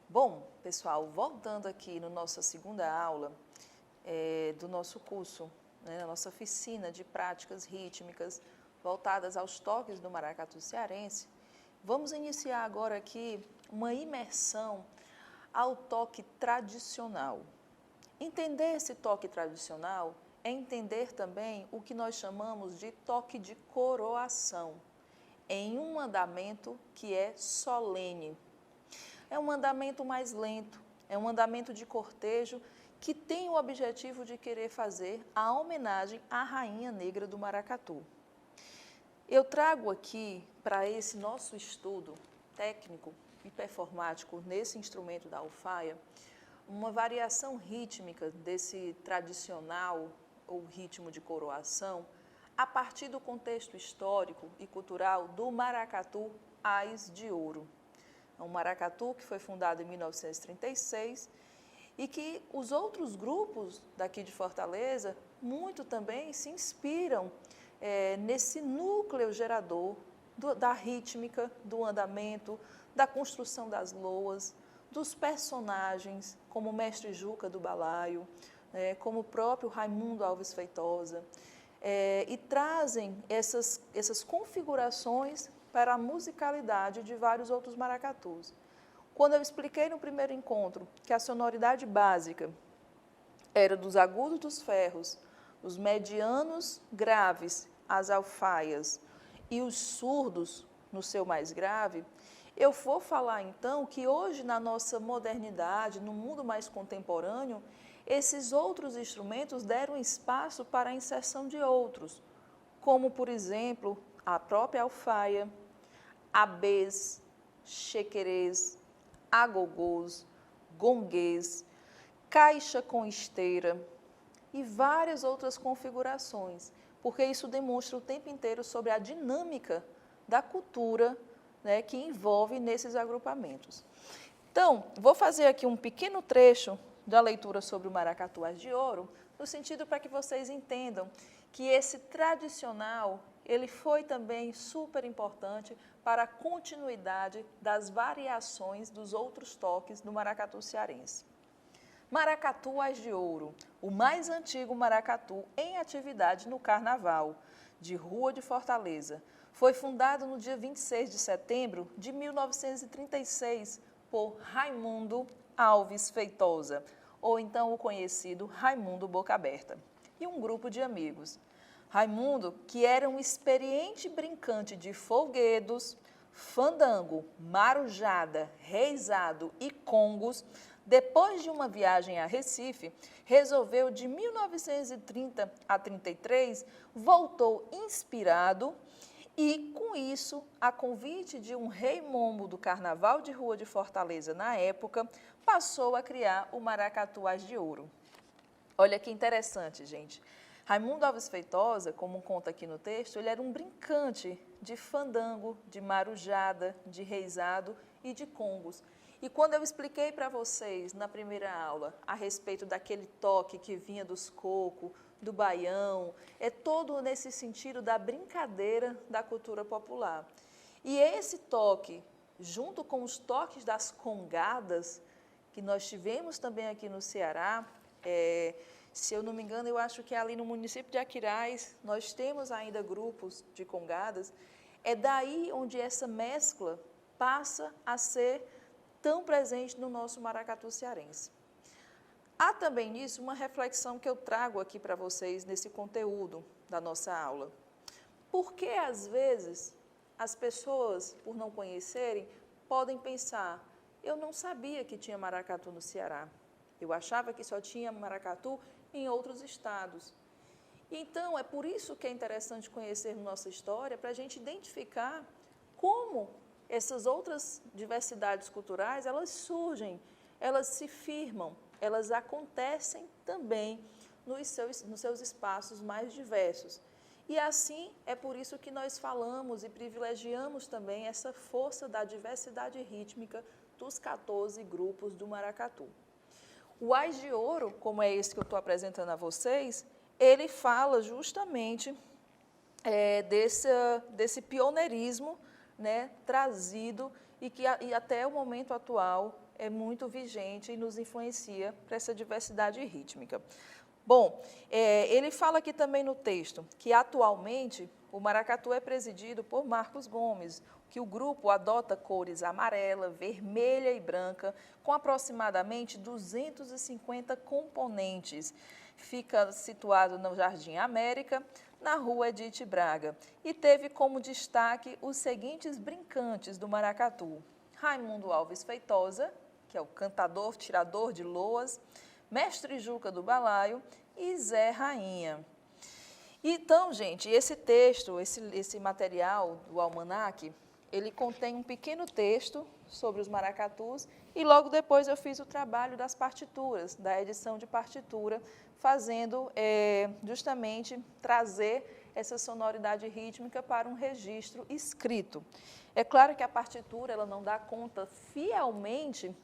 Bom, pessoal, voltando aqui na nossa segunda aula do nosso curso, né, na nossa oficina de práticas rítmicas voltadas aos toques do maracatu cearense, vamos iniciar agora aqui uma imersão ao toque tradicional. Entender esse toque tradicional é entender também o que nós chamamos de toque de coroação, em um andamento que é solene. É um andamento mais lento, é um andamento de cortejo que tem o objetivo de querer fazer a homenagem à Rainha Negra do Maracatu. Eu trago aqui para esse nosso estudo técnico e performático nesse instrumento da alfaia, uma variação rítmica desse tradicional ou ritmo de coroação a partir do contexto histórico e cultural do maracatu Ás de Ouro. É um maracatu que foi fundado em 1936 e que os outros grupos daqui de Fortaleza muito também se inspiram nesse núcleo gerador da rítmica, do andamento, da construção das loas, dos personagens, como o mestre Juca do balaio, como o próprio Raimundo Alves Feitosa, e trazem essas configurações para a musicalidade de vários outros maracatus. Quando eu expliquei no primeiro encontro que a sonoridade básica era dos agudos dos ferros, os medianos graves, as alfaias, e os surdos no seu mais grave, eu vou falar então que hoje na nossa modernidade, no mundo mais contemporâneo, esses outros instrumentos deram espaço para a inserção de outros, como por exemplo a própria alfaia, abês, chequerês, agogôs, gonguês, caixa com esteira e várias outras configurações, porque isso demonstra o tempo inteiro sobre a dinâmica da cultura, né, que envolve nesses agrupamentos. Então, vou fazer aqui um pequeno trecho da leitura sobre o maracatu Ás de Ouro, no sentido para que vocês entendam que esse tradicional, ele foi também super importante para a continuidade das variações dos outros toques do maracatu cearense. Maracatu Ás de Ouro, o mais antigo maracatu em atividade no Carnaval de Rua de Fortaleza, foi fundado no dia 26 de setembro de 1936 por Raimundo Alves Feitosa, ou então o conhecido Raimundo Boca Aberta, e um grupo de amigos. Raimundo, que era um experiente brincante de folguedos, fandango, marujada, reizado e congos, depois de uma viagem a Recife, resolveu de 1930 a 33, voltou inspirado e, com isso, a convite de um rei mombo do Carnaval de Rua de Fortaleza na época, passou a criar o maracatu Ás de Ouro. Olha que interessante, gente. Raimundo Alves Feitosa, como conta aqui no texto, ele era um brincante de fandango, de marujada, de reizado e de congos. E quando eu expliquei para vocês na primeira aula a respeito daquele toque que vinha dos cocos, do baião, é todo nesse sentido da brincadeira da cultura popular. E esse toque, junto com os toques das congadas, que nós tivemos também aqui no Ceará, se eu não me engano, eu acho que ali no município de Aquiraz, nós temos ainda grupos de congadas, é daí onde essa mescla passa a ser tão presente no nosso maracatu cearense. Há também nisso uma reflexão que eu trago aqui para vocês nesse conteúdo da nossa aula. Por que, às vezes, as pessoas, por não conhecerem, podem pensar, eu não sabia que tinha maracatu no Ceará, eu achava que só tinha maracatu em outros estados. Então, é por isso que é interessante conhecer nossa história, para a gente identificar como essas outras diversidades culturais, elas surgem, elas se firmam, elas acontecem também nos seus espaços mais diversos. E assim, é por isso que nós falamos e privilegiamos também essa força da diversidade rítmica dos 14 grupos do maracatu. O Ás de Ouro, como é esse que eu estou apresentando a vocês, ele fala justamente desse pioneirismo, né, trazido e que e até o momento atual é muito vigente e nos influencia para essa diversidade rítmica. Bom, ele fala aqui também no texto que atualmente o maracatu é presidido por Marcos Gomes, que o grupo adota cores amarela, vermelha e branca, com aproximadamente 250 componentes. Fica situado no Jardim América, na rua Edith Braga, e teve como destaque os seguintes brincantes do maracatu: Raimundo Alves Feitosa, que é o cantador, tirador de loas, Mestre Juca do Balaio e Zé Rainha. Então, gente, esse texto, esse material do almanaque, ele contém um pequeno texto sobre os maracatus e logo depois eu fiz o trabalho das partituras, da edição de partitura, fazendo justamente trazer essa sonoridade rítmica para um registro escrito. É claro que a partitura ela não dá conta fielmente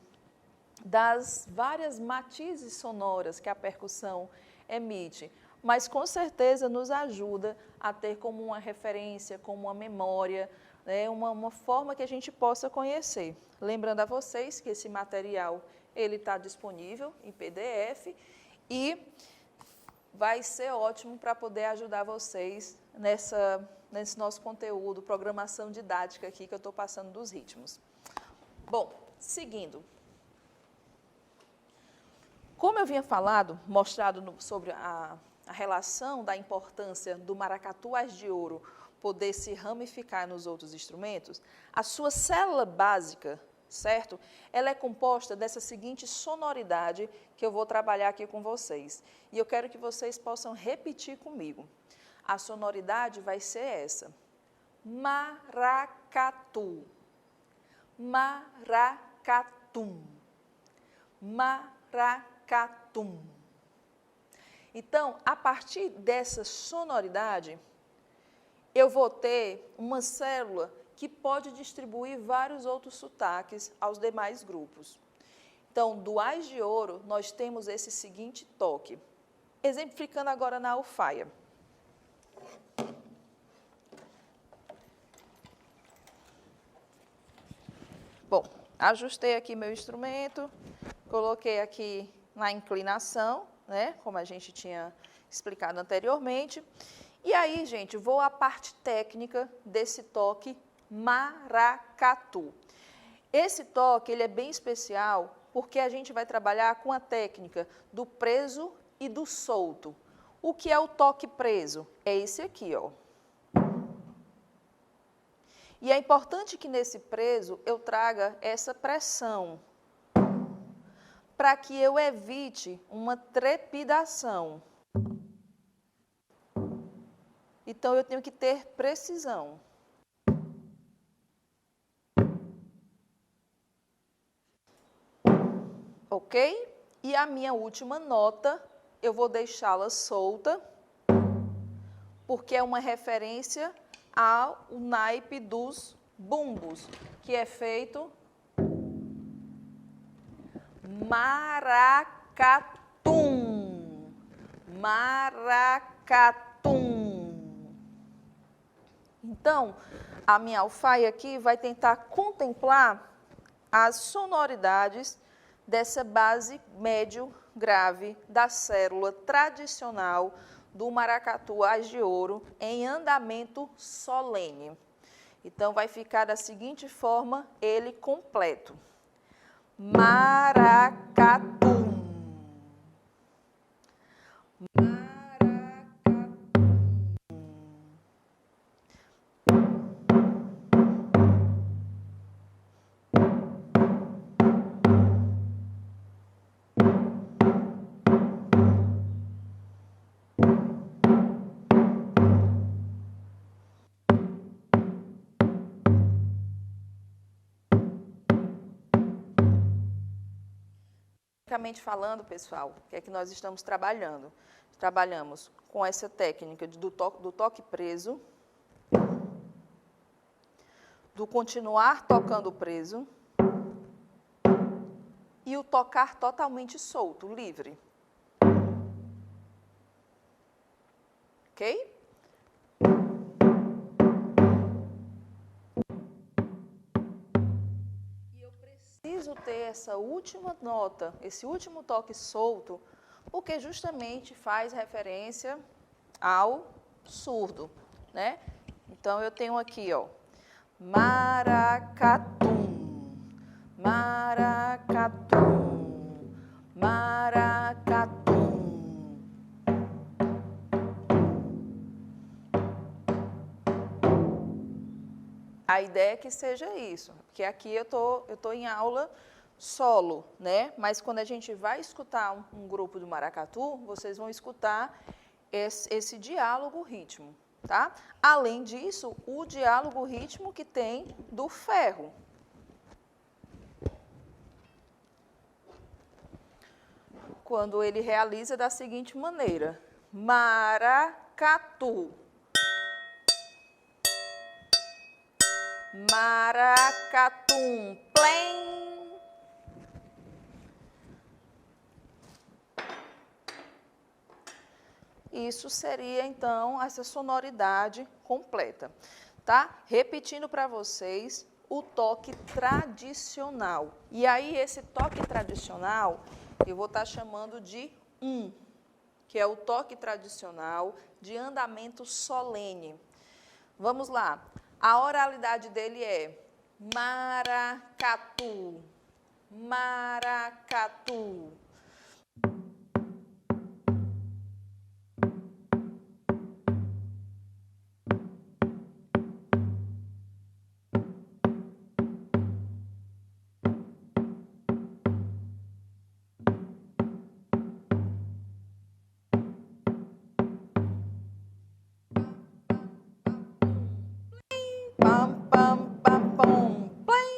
das várias matizes sonoras que a percussão emite, mas com certeza nos ajuda a ter como uma referência, como uma memória, né, uma forma que a gente possa conhecer. Lembrando a vocês que esse material ele está disponível em PDF e vai ser ótimo para poder ajudar vocês nesse nosso conteúdo, programação didática aqui que eu estou passando dos ritmos. Bom, seguindo. Como eu vinha mostrado sobre a relação da importância do maracatu ás de ouro poder se ramificar nos outros instrumentos, a sua célula básica, certo? Ela é composta dessa seguinte sonoridade que eu vou trabalhar aqui com vocês. E eu quero que vocês possam repetir comigo. A sonoridade vai ser essa: maracatu, maracatum, maracatum. Então, a partir dessa sonoridade, eu vou ter uma célula que pode distribuir vários outros sotaques aos demais grupos. Então, do ás de ouro, nós temos esse seguinte toque. Exemplificando agora na alfaia. Bom, ajustei aqui meu instrumento, coloquei aqui na inclinação, né, como a gente tinha explicado anteriormente. E aí, gente, vou à parte técnica desse toque maracatu. Esse toque ele é bem especial porque a gente vai trabalhar com a técnica do preso e do solto. O que é o toque preso? É esse aqui, ó. E é importante que nesse preso eu traga essa pressão para que eu evite uma trepidação. Então, eu tenho que ter precisão. Ok? E a minha última nota, eu vou deixá-la solta, porque é uma referência ao naipe dos bumbos, que é feito maracatum, maracatum. Então, a minha alfaia aqui vai tentar contemplar as sonoridades dessa base médio grave da célula tradicional do maracatu ás de ouro em andamento solene. Então, vai ficar da seguinte forma, ele completo. Maracatum. Tecnicamente falando, pessoal, o que é que nós estamos trabalhando? Trabalhamos com essa técnica do toque preso, do continuar tocando preso e o tocar totalmente solto, livre. Ok? preciso ter essa última nota, esse último toque solto, porque justamente faz referência ao surdo, né? Então, eu tenho aqui, ó, maracatum, maracatum, maracatum. A ideia é que seja isso, porque aqui eu tô em aula solo, né? Mas quando a gente vai escutar um grupo do maracatu, vocês vão escutar esse diálogo ritmo, tá? Além disso, o diálogo ritmo que tem do ferro. Quando ele realiza da seguinte maneira: maracatu. Maracatum, plém. Isso seria, então, essa sonoridade completa, tá? Repetindo para vocês o toque tradicional. E aí, esse toque tradicional, eu vou estar chamando de que é o toque tradicional de andamento solene. Vamos lá. A oralidade dele é maracatu, maracatu. Pam, pam, pam, pam, plim.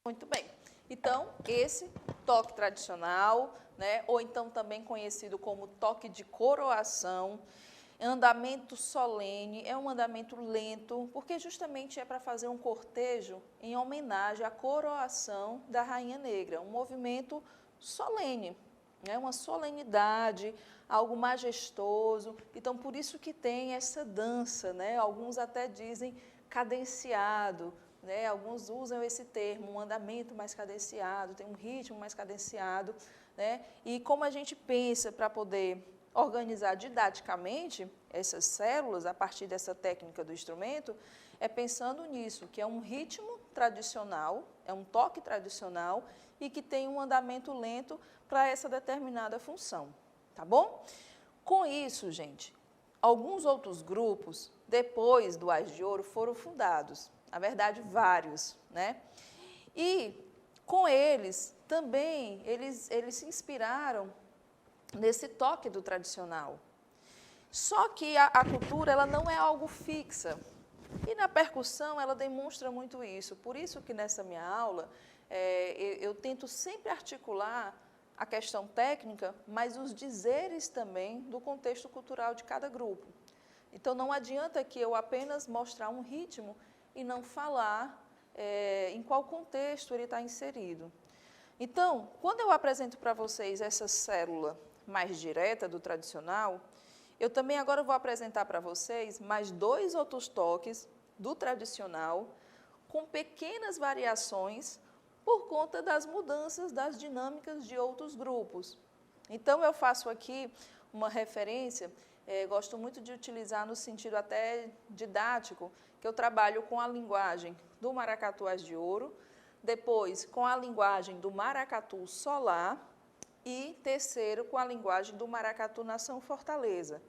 Muito bem. Então, esse toque tradicional, né, ou então também conhecido como toque de coroação, andamento solene, é um andamento lento, porque justamente é para fazer um cortejo em homenagem à coroação da Rainha Negra, um movimento solene, né, uma solenidade, algo majestoso. Então, por isso que tem essa dança, né, alguns até dizem cadenciado, né, alguns usam esse termo, um andamento mais cadenciado, tem um ritmo mais cadenciado, né, e como a gente pensa para poder organizar didaticamente essas células a partir dessa técnica do instrumento, é pensando nisso, que é um ritmo tradicional, é um toque tradicional e que tem um andamento lento para essa determinada função, tá bom? Com isso, gente, alguns outros grupos, depois do Ás de Ouro, foram fundados, na verdade, vários, né? E com eles, também, eles se inspiraram nesse toque do tradicional. Só que a cultura ela não é algo fixa. E na percussão ela demonstra muito isso. Por isso que nessa minha aula eu tento sempre articular a questão técnica, mas os dizeres também do contexto cultural de cada grupo. Então não adianta que eu apenas mostrar um ritmo e não falar em qual contexto ele está inserido. Então, quando eu apresento para vocês essa célula mais direta do tradicional, eu também agora vou apresentar para vocês mais 2 outros toques do tradicional, com pequenas variações por conta das mudanças das dinâmicas de outros grupos. Então, eu faço aqui uma referência, gosto muito de utilizar no sentido até didático, que eu trabalho com a linguagem do maracatu Ás de Ouro, depois com a linguagem do maracatu solar e terceiro com a linguagem do maracatu Nação Fortaleza.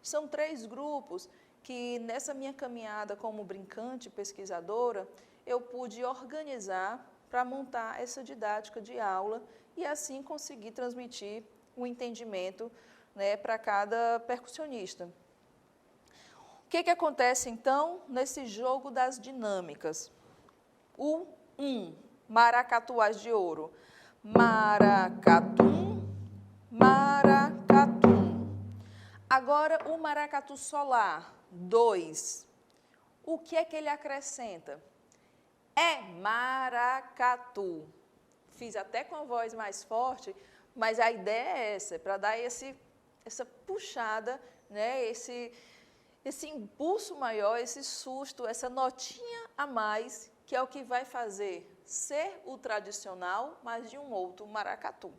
São 3 grupos que nessa minha caminhada como brincante pesquisadora, eu pude organizar para montar essa didática de aula e assim conseguir transmitir o entendimento, né, para cada percussionista. O que acontece, então, nesse jogo das dinâmicas? O maracatu Ás de Ouro. Maracatum, maracatum. Agora, o maracatu solar, 2. O que é que ele acrescenta? É maracatu. Fiz até com a voz mais forte, mas a ideia é essa, para dar essa puxada, né? Esse impulso maior, esse susto, essa notinha a mais, que é o que vai fazer ser o tradicional, mas de um outro maracatu.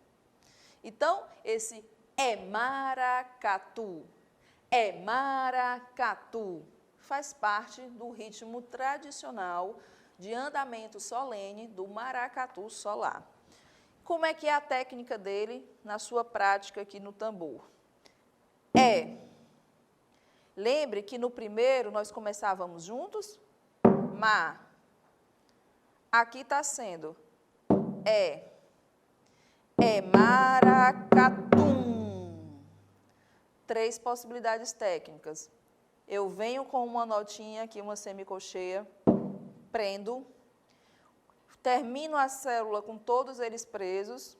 Então, esse é maracatu, faz parte do ritmo tradicional de andamento solene do maracatu solar. Como é que é a técnica dele na sua prática aqui no tambor? Lembre que no primeiro nós começávamos juntos, má. Aqui está sendo é maracatum. 3 possibilidades técnicas. Eu venho com uma notinha aqui, uma semicolcheia, prendo, termino a célula com todos eles presos,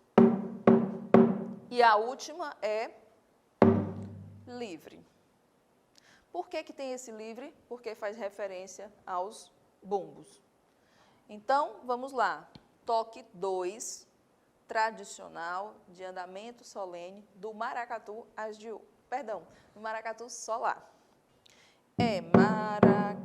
e a última é livre. Por que tem esse livre? Porque faz referência aos bumbos. Então, vamos lá. Toque 2, tradicional, de andamento solene, do maracatu do maracatu solar. É maracatu.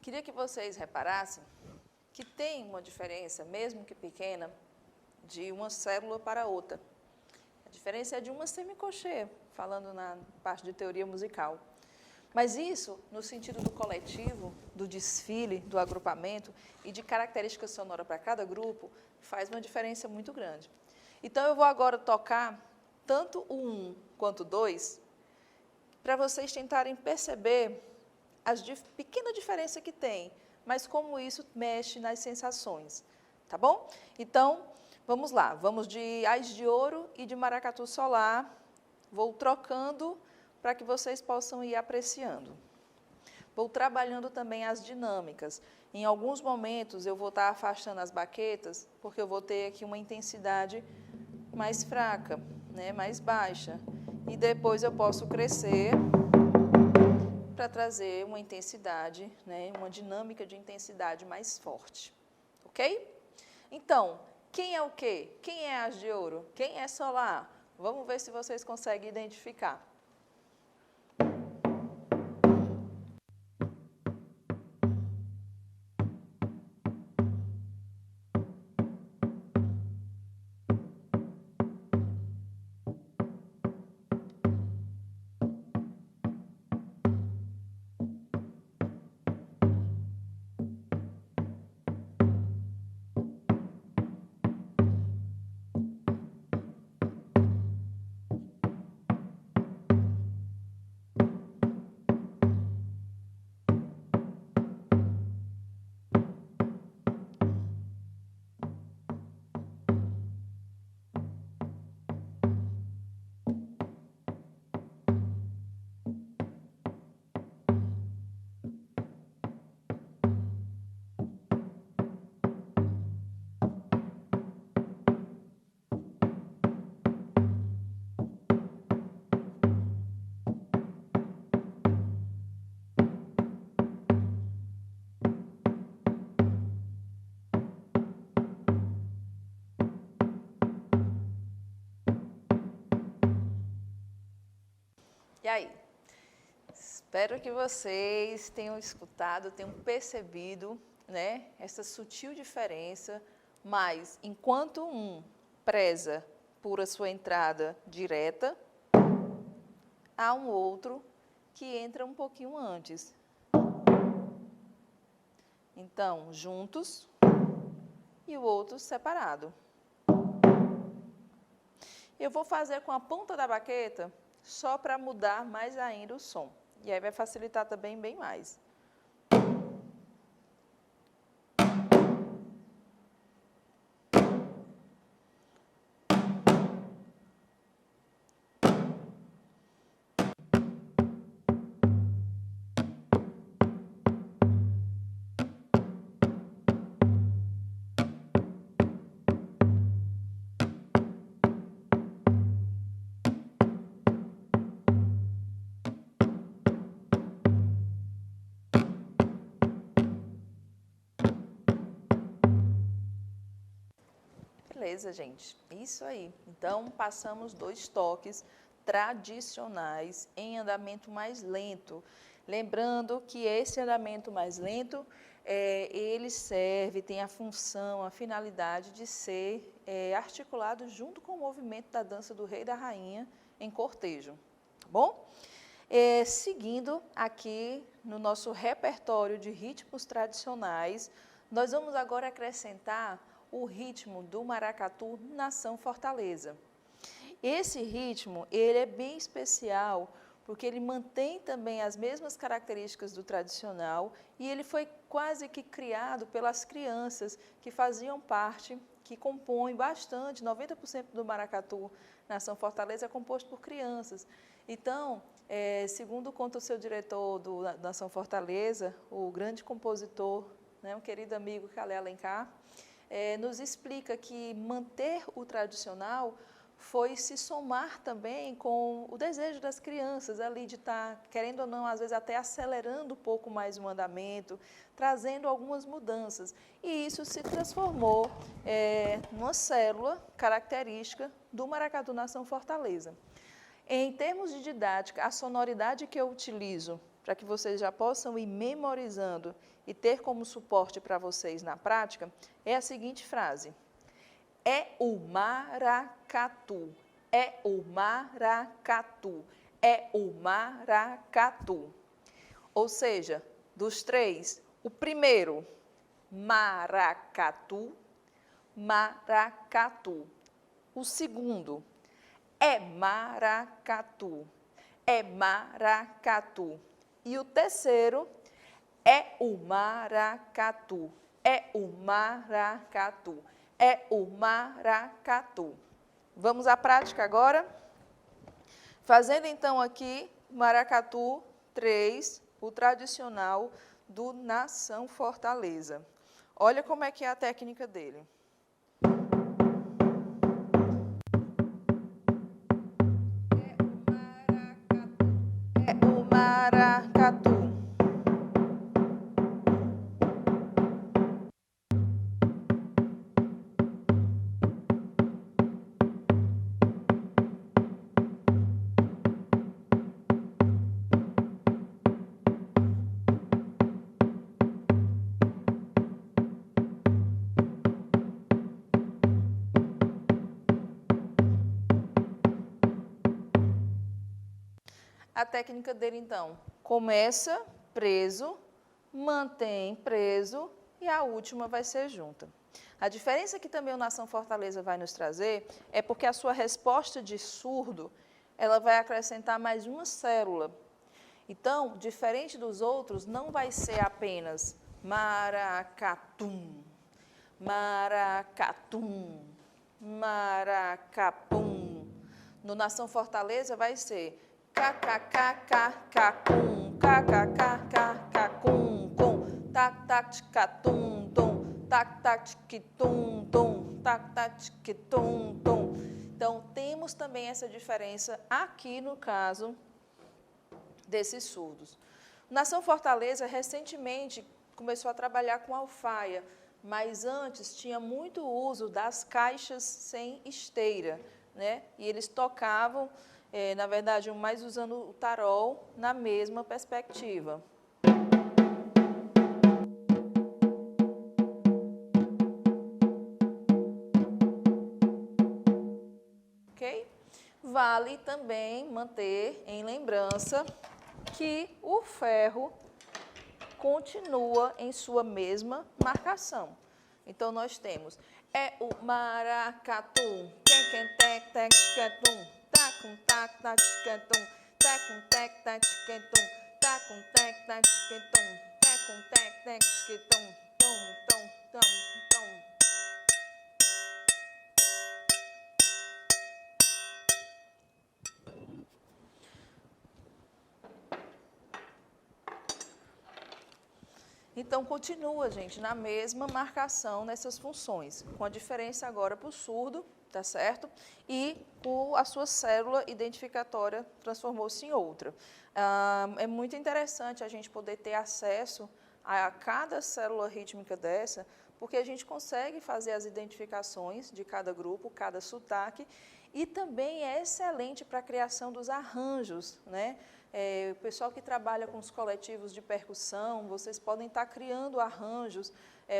Queria que vocês reparassem que tem uma diferença, mesmo que pequena, de uma célula para outra. A diferença é de uma semicolcheia, falando na parte de teoria musical. Mas isso, no sentido do coletivo, do desfile, do agrupamento e de característica sonora para cada grupo, faz uma diferença muito grande. Então, eu vou agora tocar tanto o 1 quanto o 2, para vocês tentarem perceber pequena diferença que tem, mas como isso mexe nas sensações, tá bom? Então, vamos lá, vamos de ás de ouro e de maracatu solar, vou trocando para que vocês possam ir apreciando. Vou trabalhando também as dinâmicas. Em alguns momentos eu vou estar afastando as baquetas, porque eu vou ter aqui uma intensidade mais fraca, né, mais baixa, e depois eu posso crescer para trazer uma intensidade, né, uma dinâmica de intensidade mais forte, ok? Então, quem é o quê? Quem é ás de ouro? Quem é solar? Vamos ver se vocês conseguem identificar. E aí? Espero que vocês tenham escutado, tenham percebido né, essa sutil diferença, mas enquanto um preza por a sua entrada direta, há um outro que entra um pouquinho antes. Então, juntos e o outro separado. Eu vou fazer com a ponta da baqueta só para mudar mais ainda o som. E aí vai facilitar também bem mais. Beleza, gente. Isso aí. Então, passamos 2 toques tradicionais em andamento mais lento. Lembrando que esse andamento mais lento, ele serve, tem a função, a finalidade de ser articulado junto com o movimento da dança do rei e da rainha em cortejo. Tá bom? Seguindo aqui no nosso repertório de ritmos tradicionais, nós vamos agora acrescentar o ritmo do maracatu Nação Fortaleza. Esse ritmo, ele é bem especial, porque ele mantém também as mesmas características do tradicional e ele foi quase que criado pelas crianças que faziam parte, que compõem bastante, 90% do maracatu Nação Fortaleza é composto por crianças. Então, segundo conta o seu diretor do Nação Fortaleza, o grande compositor, né, um querido amigo Calé Alencar, nos explica que manter o tradicional foi se somar também com o desejo das crianças ali de estar, querendo ou não, às vezes até acelerando um pouco mais o andamento, trazendo algumas mudanças. E isso se transformou numa célula característica do Maracatu Nação Fortaleza. Em termos de didática, a sonoridade que eu utilizo para que vocês já possam ir memorizando e ter como suporte para vocês na prática, é a seguinte frase: é o maracatu, é o maracatu, é o maracatu. Ou seja, dos 3, o primeiro, maracatu, maracatu. O segundo, é maracatu, é maracatu. E o terceiro, é o maracatu, é o maracatu, é o maracatu. Vamos à prática agora? Fazendo então aqui maracatu 3, o tradicional do Nação Fortaleza. Olha como é que é a técnica dele. É o maracatu. A técnica dele, então, começa preso, mantém preso e a última vai ser junta. A diferença que também o Nação Fortaleza vai nos trazer é porque a sua resposta de surdo, ela vai acrescentar mais uma célula. Então, diferente dos outros, não vai ser apenas maracatum, maracatum, maracapum. No Nação Fortaleza vai ser kkkkkacum, kkkkkkacum, com tac tac catum tom, tac tac tum tom, tac tac tum tom. Então temos também essa diferença aqui no caso desses surdos. Nação Fortaleza recentemente começou a trabalhar com alfaia, mas antes tinha muito uso das caixas sem esteira, né? E eles tocavam, na verdade, mais usando o tarol na mesma perspectiva. Vale também manter em lembrança que o ferro continua em sua mesma marcação. Então, nós temos o maracatu, quem tec tec tacum tac tac tacum tec tac tacum tec tac tacum tec tac tom tom tom tom. Então, continua, gente, na mesma marcação nessas funções, com a diferença agora para o surdo, tá certo? E a sua célula identificatória transformou-se em outra. É muito interessante a gente poder ter acesso a cada célula rítmica dessa, porque a gente consegue fazer as identificações de cada grupo, cada sotaque, e também é excelente para a criação dos arranjos, né? O pessoal que trabalha com os coletivos de percussão, vocês podem estar criando arranjos,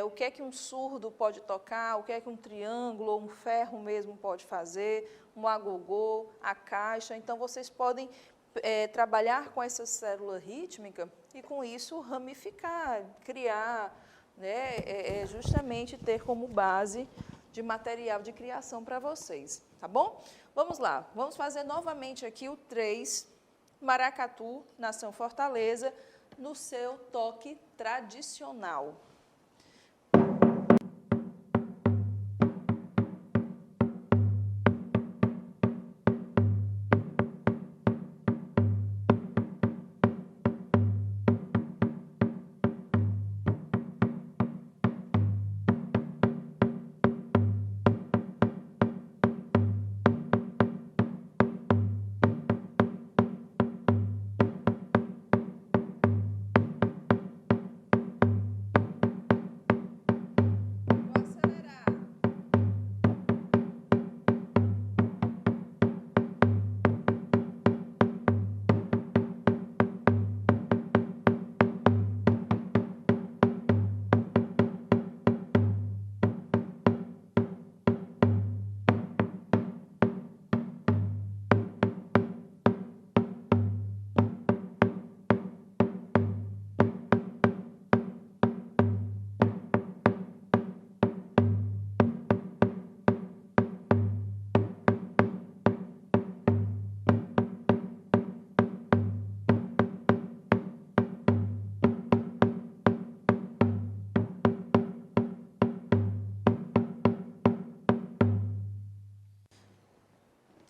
o que é que um surdo pode tocar, o que é que um triângulo ou um ferro mesmo pode fazer, um agogô, a caixa. Então, vocês podem trabalhar com essa célula rítmica e, com isso, ramificar, criar, né, justamente ter como base de material de criação para vocês, tá bom? Vamos lá, vamos fazer novamente aqui o 3, Maracatu, Nação Fortaleza, no seu toque tradicional.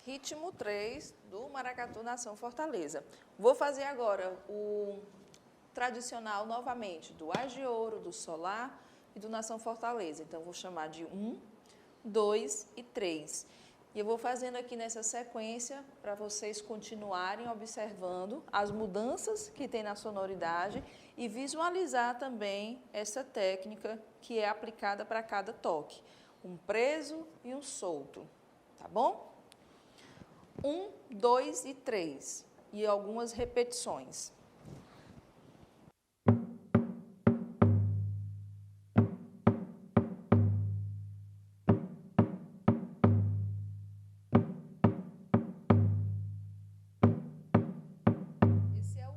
Ritmo 3 do Maracatu Nação Fortaleza. Vou fazer agora o tradicional novamente, do Agiouro, do Solar e do Nação Fortaleza. Então, vou chamar de 1, 2 e 3. E eu vou fazendo aqui nessa sequência para vocês continuarem observando as mudanças que tem na sonoridade e visualizar também essa técnica que é aplicada para cada toque. Um preso e um solto, tá bom? 1, 2 e 3. E algumas repetições. Esse é o 1.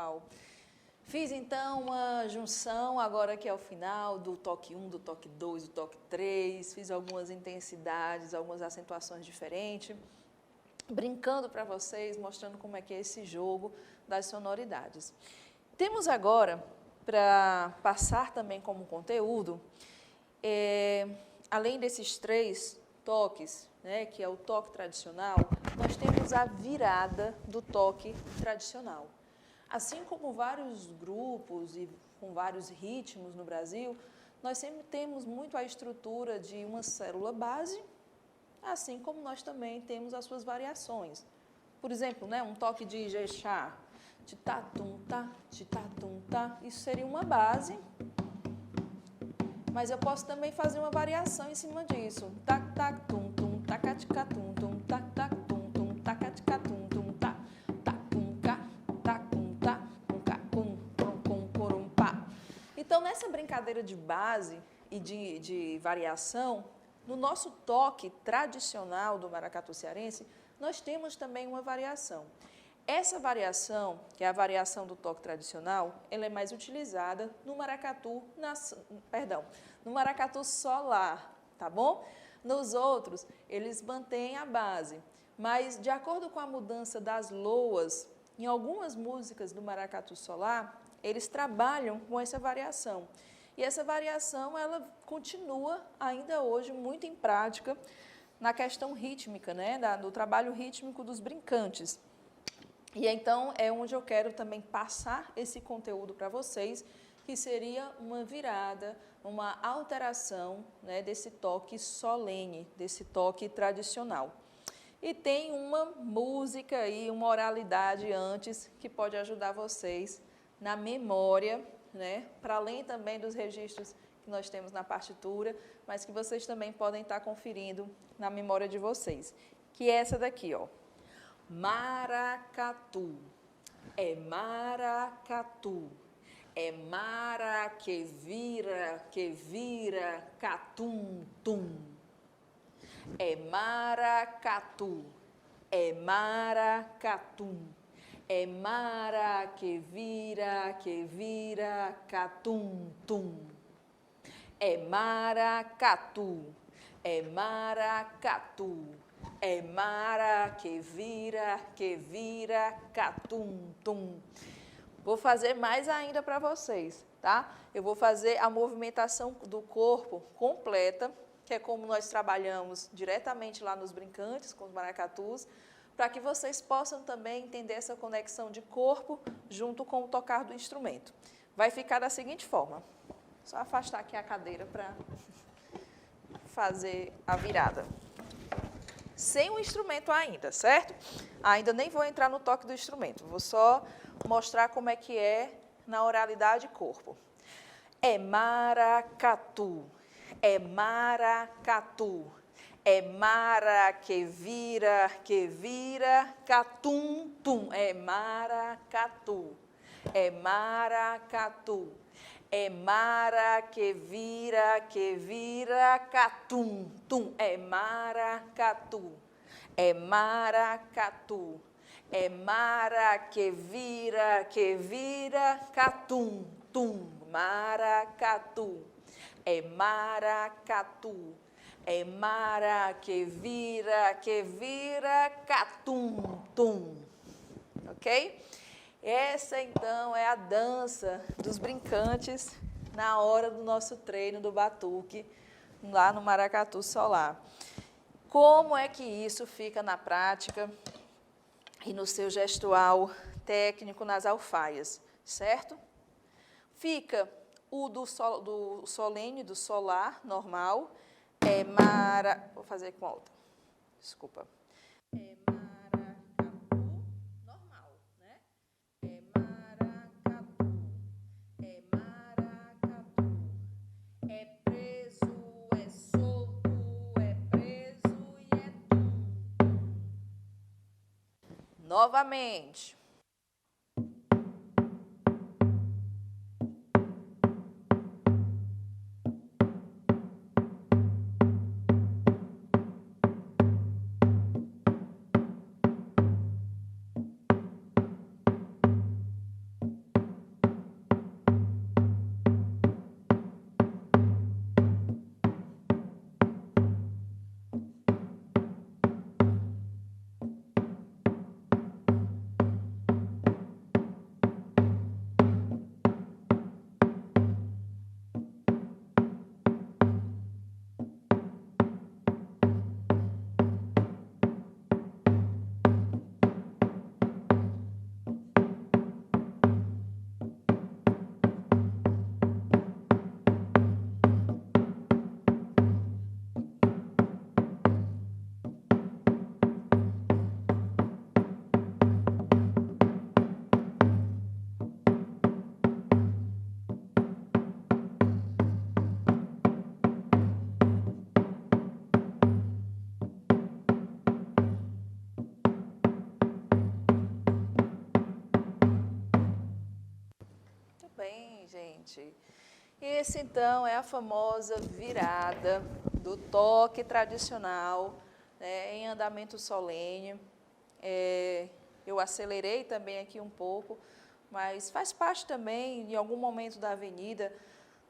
legal. Fiz então uma junção agora que é o final do toque 1, do toque 2, do toque 3, fiz algumas intensidades, algumas acentuações diferentes, brincando para vocês, mostrando como é que é esse jogo das sonoridades. Temos agora, para passar também como conteúdo, além desses 3 toques, né, que é o toque tradicional, nós temos a virada do toque tradicional. Assim como vários grupos e com vários ritmos no Brasil, nós sempre temos muito a estrutura de uma célula base, assim como nós também temos as suas variações. Por exemplo, né, um toque de Ijexá, titatum-tá, titatum-tá, isso seria uma base, mas eu posso também fazer uma variação em cima disso. Tac-tac-tum-tum, tacatica-tum-tum, tac-tac-tum-tum, tacatica-tum-tum, tá, tacum-cá, tacum-tá, um-cá-cum, prum-cum-porum-pá. Então, nessa brincadeira de base e de variação, no nosso toque tradicional do maracatu cearense, nós temos também uma variação. Essa variação, que é a variação do toque tradicional, ela é mais utilizada no maracatu, no maracatu solar, tá bom? Nos outros, eles mantêm a base, mas de acordo com a mudança das loas, em algumas músicas do maracatu solar, eles trabalham com essa variação. E essa variação, ela continua ainda hoje muito em prática na questão rítmica, né? Do trabalho rítmico dos brincantes. E então é onde eu quero também passar esse conteúdo para vocês, que seria uma virada, uma alteração, né, desse toque solene, desse toque tradicional. E tem uma música e uma oralidade antes que pode ajudar vocês na memória, né, para além também dos registros que nós temos na partitura, mas que vocês também podem estar conferindo na memória de vocês, que é essa daqui, ó. Maracatu, é maracatu, é mara que vira catum, tum. É maracatu, é maracatum, é mara que vira catum, tum. É maracatu, é maracatu. É mara que vira catum, tum. Vou fazer mais ainda para vocês, tá? Eu vou fazer a movimentação do corpo completa, que é como nós trabalhamos diretamente lá nos brincantes, com os maracatus, para que vocês possam também entender essa conexão de corpo junto com o tocar do instrumento. Vai ficar da seguinte forma. Só afastar aqui a cadeira para fazer a virada. Sem o instrumento ainda, certo? Ainda nem vou entrar no toque do instrumento, vou só mostrar como é que é na oralidade corpo. É maracatu, é maracatu, é mara que vira catum, tum. É maracatu, é maracatu, é mara que vira catum, tum. É maracatu, é maracatu, é mara que vira catum, tum. Maracatu, é maracatu, é mara que vira catum, tum. Ok? Essa, então, é a dança dos brincantes na hora do nosso treino do batuque, lá no maracatu solar. Como é que isso fica na prática e no seu gestual técnico nas alfaias, certo? Fica o do solene, do solar, normal, vou fazer com a outra, desculpa. É maracatu, normal, né? É maracatu, é maracatu, é preso, é solto, é preso e é tum. Novamente. Esse, então, é a famosa virada do toque tradicional, né, em andamento solene. Eu acelerei também aqui um pouco, mas faz parte também, em algum momento da avenida,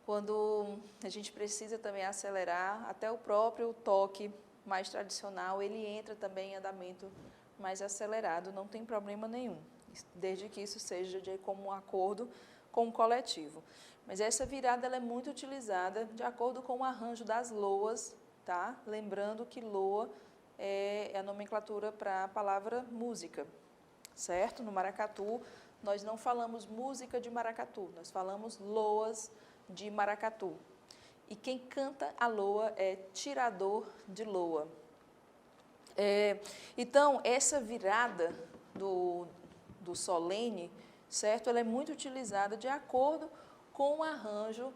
quando a gente precisa também acelerar, até o próprio toque mais tradicional, ele entra também em andamento mais acelerado, não tem problema nenhum, desde que isso seja de comum acordo com o coletivo. Mas essa virada ela é muito utilizada de acordo com o arranjo das loas, tá? Lembrando que loa é a nomenclatura para a palavra música, certo? No maracatu, nós não falamos música de maracatu, nós falamos loas de maracatu. E quem canta a loa é tirador de loa. Então, essa virada do solene, certo? Ela é muito utilizada de acordo com o arranjo,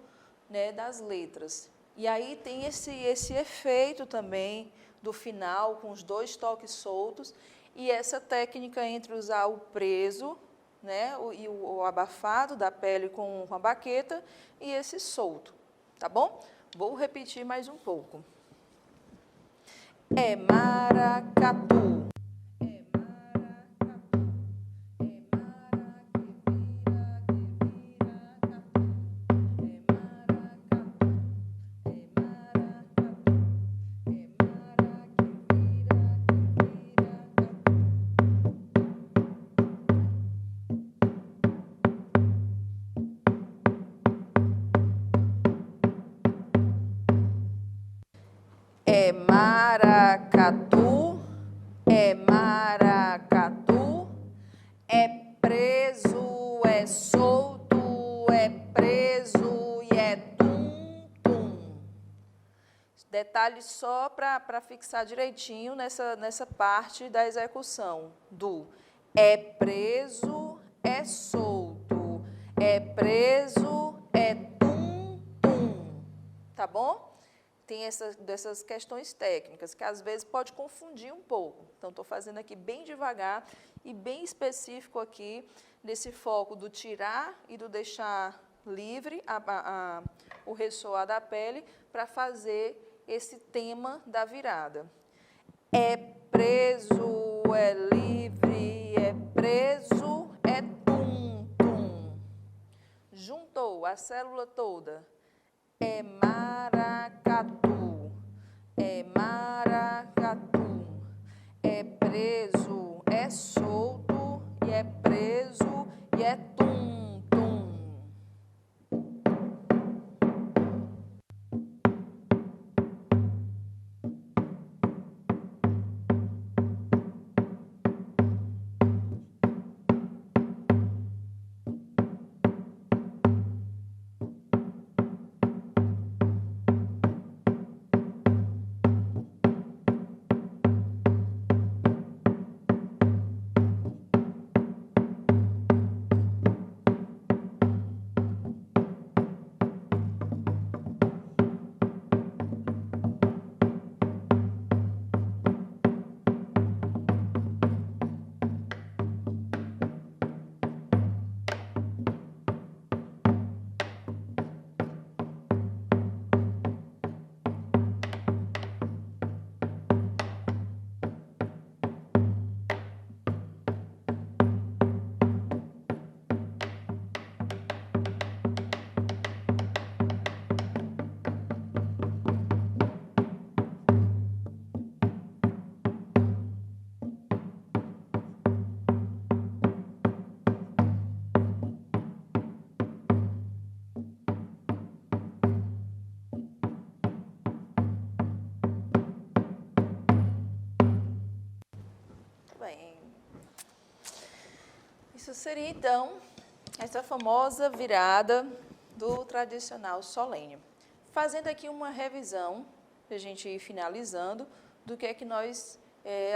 né, das letras. E aí tem esse efeito também do final, com os dois toques soltos, e essa técnica entre usar o preso, né, e o abafado da pele com a baqueta e esse solto, tá bom? Vou repetir mais um pouco. É maracatu. É maracatu, é maracatu, é preso, é solto, é preso e é tum-tum. Detalhe só para fixar direitinho nessa parte da execução do é preso, é solto, é preso, é tum-tum. Tá bom? Tem dessas questões técnicas, que às vezes pode confundir um pouco. Então, estou fazendo aqui bem devagar e bem específico aqui, nesse foco do tirar e do deixar livre o ressoar da pele, para fazer esse tema da virada. É preso, é livre, é preso, é tum-tum. Juntou a célula toda. É maracatu, é maracatu, é preso, é solto, e é preso, e é tum-tum. Bem, isso seria, então, essa famosa virada do tradicional solene. Fazendo aqui uma revisão, para a gente ir finalizando, do que é que nós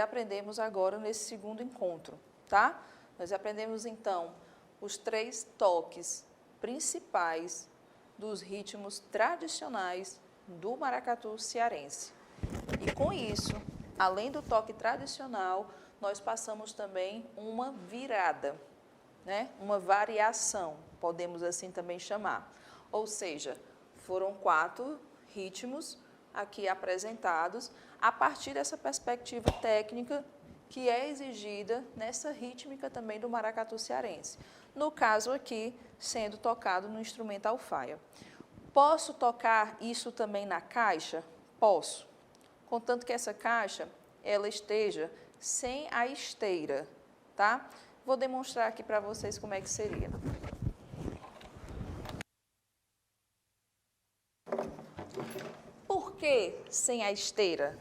aprendemos agora nesse segundo encontro, tá? Nós aprendemos, então, os 3 toques principais dos ritmos tradicionais do maracatu cearense. E com isso, além do toque tradicional, nós passamos também uma virada, né? Uma variação, podemos assim também chamar. Ou seja, Foram 4 ritmos aqui apresentados a partir dessa perspectiva técnica que é exigida nessa rítmica também do maracatu cearense. No caso aqui, sendo tocado no instrumento alfaia. Posso tocar isso também na caixa? Posso, contanto que essa caixa ela esteja sem a esteira, tá? Vou demonstrar aqui para vocês como é que seria. Por que sem a esteira?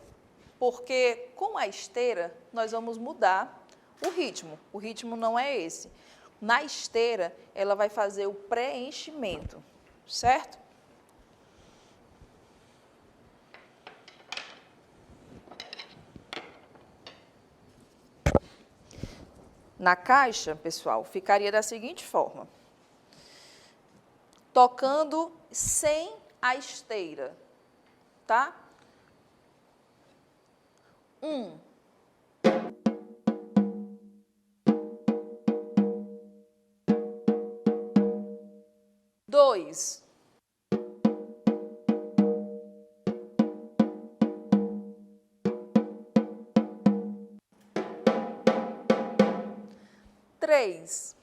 Porque com a esteira nós vamos mudar o ritmo. O ritmo não é esse. Na esteira, ela vai fazer o preenchimento, certo? Na caixa, pessoal, ficaria da seguinte forma. Tocando sem a esteira, tá? 1. 2. 3.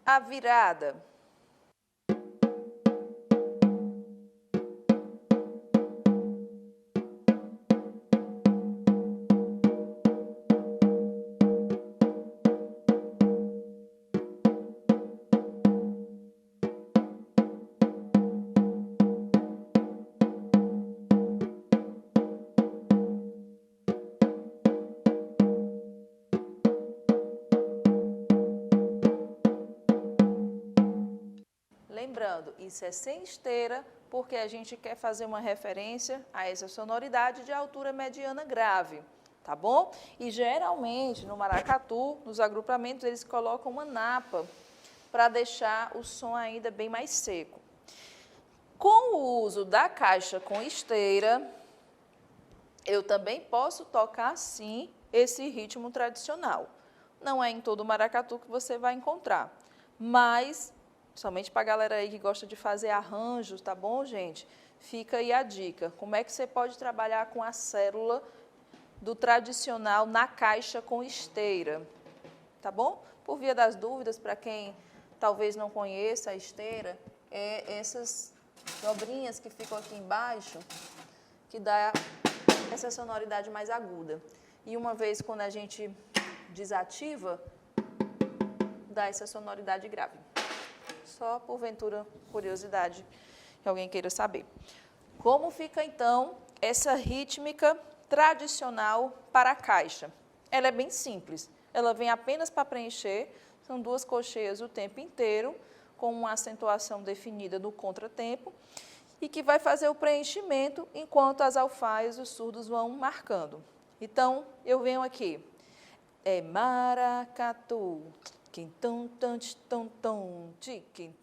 'A virada. Lembrando, isso é sem esteira, porque a gente quer fazer uma referência a essa sonoridade de altura mediana grave, tá bom? E geralmente, no maracatu, nos agrupamentos, eles colocam uma napa para deixar o som ainda bem mais seco. Com o uso da caixa com esteira, eu também posso tocar, sim, esse ritmo tradicional. Não é em todo o maracatu que você vai encontrar, mas somente para a galera aí que gosta de fazer arranjos, tá bom, gente? Fica aí a dica. Como é que você pode trabalhar com a célula do tradicional na caixa com esteira, tá bom? Por via das dúvidas, para quem talvez não conheça a esteira, é essas dobrinhas que ficam aqui embaixo, que dá essa sonoridade mais aguda. E uma vez quando a gente desativa, dá essa sonoridade grave. Só porventura curiosidade que alguém queira saber. Como fica então essa rítmica tradicional para a caixa? Ela é bem simples. Ela vem apenas para preencher, são 2 cocheias o tempo inteiro, com uma acentuação definida no contratempo, e que vai fazer o preenchimento enquanto as alfaias e os surdos vão marcando. Então, eu venho aqui. É maracatu. Quintum, tum, tum, tum, tiquim.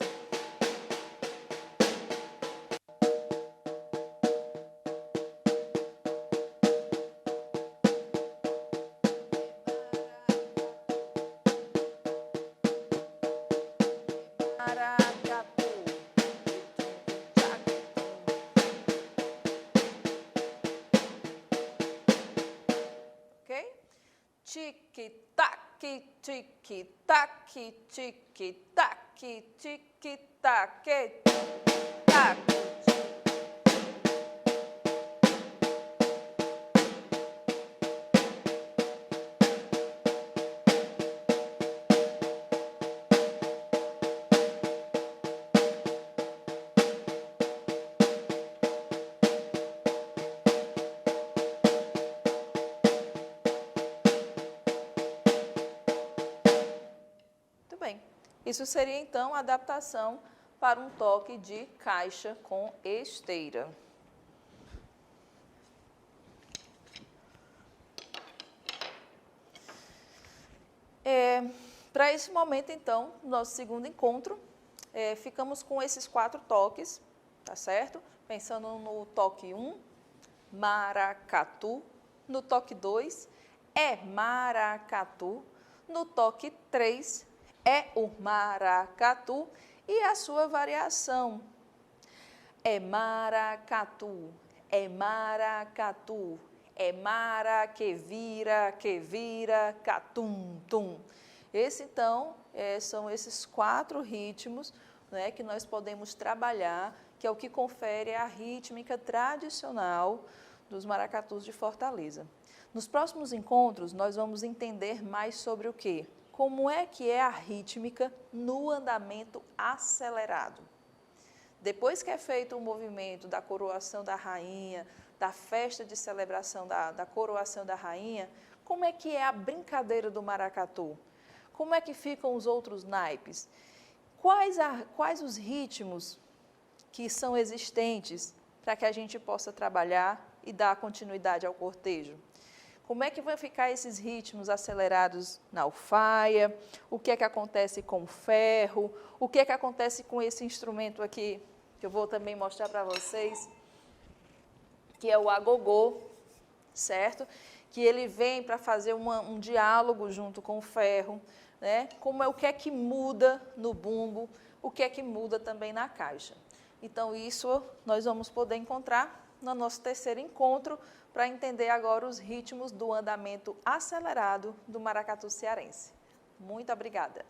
Maracatu. Ok? Tic-tac. Tic-tac, tic-tac, tic-tac, tac. Isso seria, então, a adaptação para um toque de caixa com esteira. Para esse momento, então, nosso segundo encontro, ficamos com esses 4 toques, tá certo? Pensando no toque 1, maracatu. No toque 2, é maracatu. No toque 3, é o maracatu. E a sua variação é maracatu, é maracatu, é mara que vira, catum, tum. Então, são esses 4 ritmos, né, que nós podemos trabalhar, que é o que confere a rítmica tradicional dos maracatus de Fortaleza. Nos próximos encontros, nós vamos entender mais sobre o quê? Como é que é a rítmica no andamento acelerado. Depois que é feito o movimento da coroação da rainha, da festa de celebração da coroação da rainha, como é que é a brincadeira do maracatu? Como é que ficam os outros naipes? Quais os ritmos que são existentes para que a gente possa trabalhar e dar continuidade ao cortejo? Como é que vão ficar esses ritmos acelerados na alfaia? O que é que acontece com o ferro? O que é que acontece com esse instrumento aqui, que eu vou também mostrar para vocês, que é o agogô, certo? Que ele vem para fazer um diálogo junto com o ferro, né? O que é que muda no bumbo, o que é que muda também na caixa. Então, isso nós vamos poder encontrar no nosso terceiro encontro, para entender agora os ritmos do andamento acelerado do maracatu cearense. Muito obrigada!